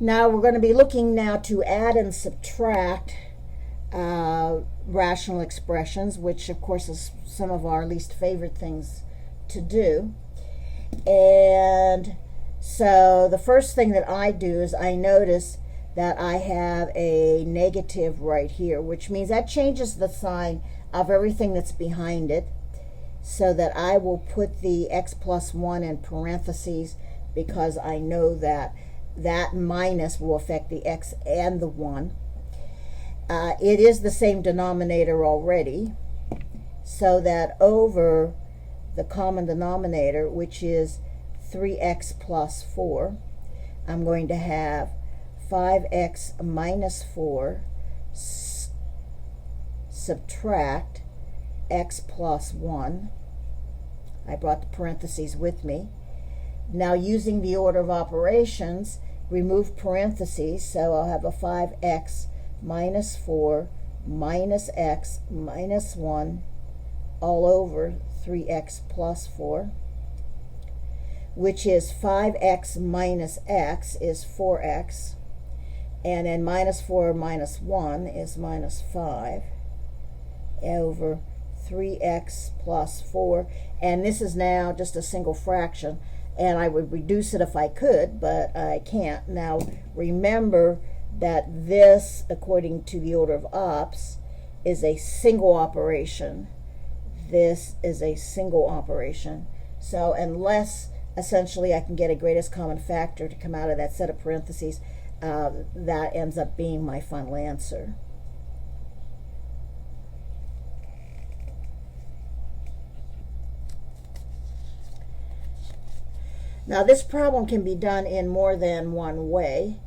Now we're going to be looking now to add and subtract rational expressions, which of course is some of our least favorite things to do. And so the first thing that I do is I notice that I have a negative right here, which means that changes the sign of everything that's behind it, so that I will put the x plus 1 in parentheses, because I know that that minus will affect the x and the 1. It is the same denominator already, so that over the common denominator, which is 3x plus 4, I'm going to have 5x minus 4 subtract x plus 1. I brought the parentheses with me. Now, using the order of operations, remove parentheses, so I'll have a 5x minus 4 minus x minus 1 all over 3x plus 4, which is 5x minus x is 4x, and then minus 4 minus 1 is minus 5 over 3x plus 4. And this is now just a single fraction, and I would reduce it if I could, but I can't. Now remember that this, according to the order of ops, is a single operation. This is a single operation. So unless essentially I can get a greatest common factor to come out of that set of parentheses, that ends up being my final answer. Now, this problem can be done in more than one way.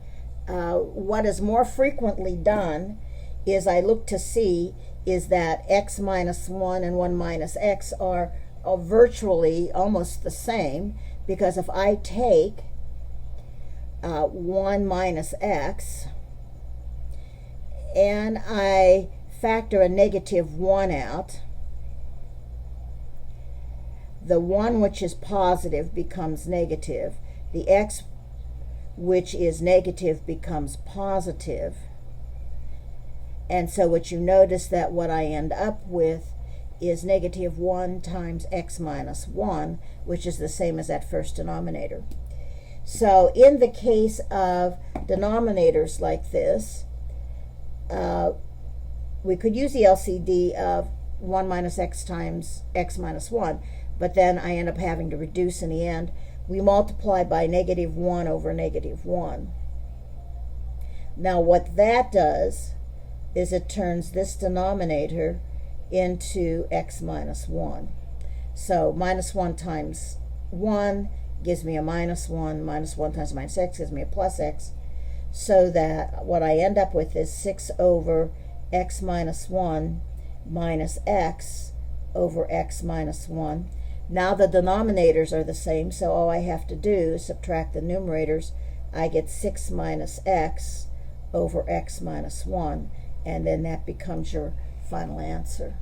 What is more frequently done is I look to see is that x minus 1 and 1 minus x are virtually almost the same, because if I take 1 minus x and I factor a negative 1 out, the 1 which is positive becomes negative. The x which is negative becomes positive. And so what you notice that what I end up with is negative 1 times x minus 1, which is the same as that first denominator. So in the case of denominators like this, we could use the LCD of 1 minus x times x minus 1, but then I end up having to reduce in the end. We multiply by negative 1 over negative 1. Now what that does is it turns this denominator into x minus 1. So minus 1 times 1 gives me a minus 1. Minus 1 times minus x gives me a plus x. So that what I end up with is 6 over x minus 1 minus x over x minus 1. Now the denominators are the same, so all I have to do is subtract the numerators. I get 6 minus x over x minus 1, and then that becomes your final answer.